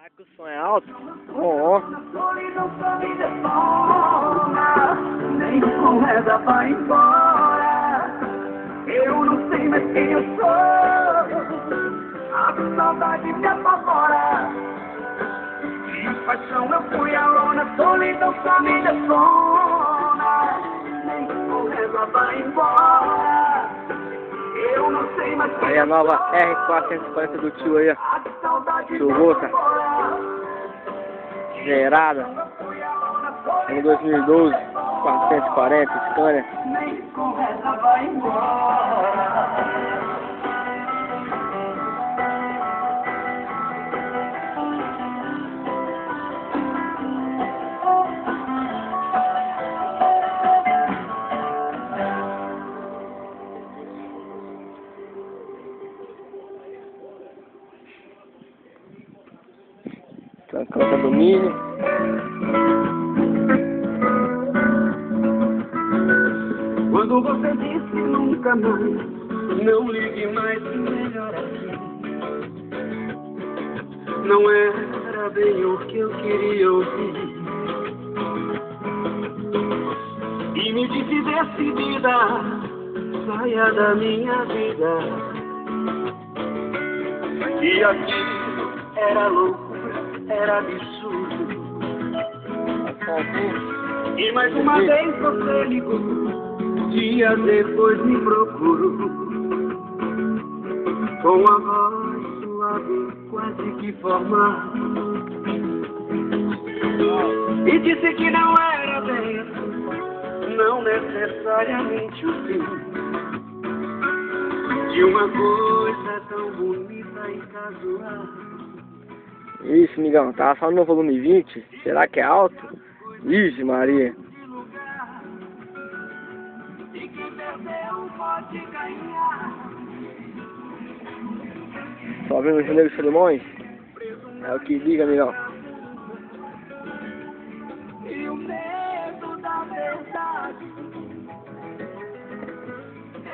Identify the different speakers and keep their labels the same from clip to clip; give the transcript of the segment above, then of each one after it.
Speaker 1: Será que o som é alto? Oh.
Speaker 2: Nem com reza vai embora. Eu não sei mais quem eu sou. A saudade me apavora. De paixão eu fui a lona, solidão só me detona. Nem com reza vai embora. Eu não sei mais quem
Speaker 1: Aí a nova R440 do tio aí, ó. Tio Gota. Zerada. Ano 2012. 440, Scania.
Speaker 2: nem com reza vai embora.
Speaker 1: Canta domínio.
Speaker 2: Quando você disse nunca mais, não ligue mais, melhor assim. Não era bem o que eu queria ouvir. E me disse decidida, saia da minha vida. E aquilo era loucura, era absurdo. E mais uma vez você ligou. Dias depois me procurou, com a voz suave, quase que formal, e disse que não era bem, não necessariamente o fim de uma coisa tão bonita e casual.
Speaker 1: Isso, migão, tava só no volume 20. Será que é alto? Ixi, Maria. Só vendo os negros Solimões? É o que liga, amigão.
Speaker 2: E o medo da verdade,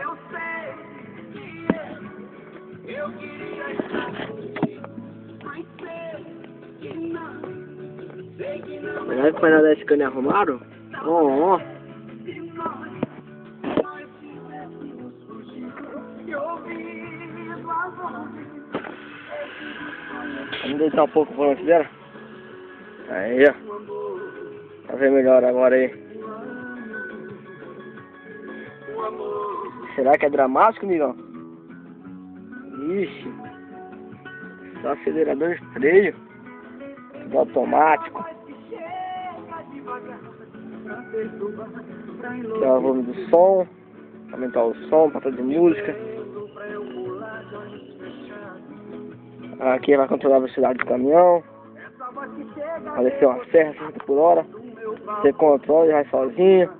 Speaker 2: eu sei que eu queria estar aqui, mas sei que não, sei que não.
Speaker 1: Será que o painel da Scania arrumaram? Ó. Vamos deitar um pouco o volante dela. Aí, ó. Tá vendo melhor agora aí. Será que é dramático, amigão? Ixi. Só acelerador de freio. Tudo automático. Aqui é o volume do som. Aumentar o som, controle de música. Aqui vai controlar a velocidade do caminhão. Vai descer uma serra 60 por hora. Você controla e vai sozinho.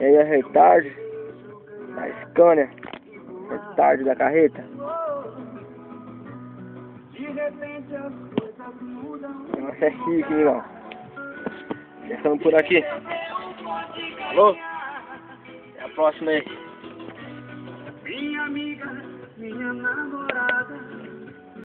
Speaker 1: E aí a retard da Scania. Retard da carreta. Nossa, é chique, irmão. Estamos por aqui. Alô? Até a próxima aí.
Speaker 2: Minha amiga, minha namorada.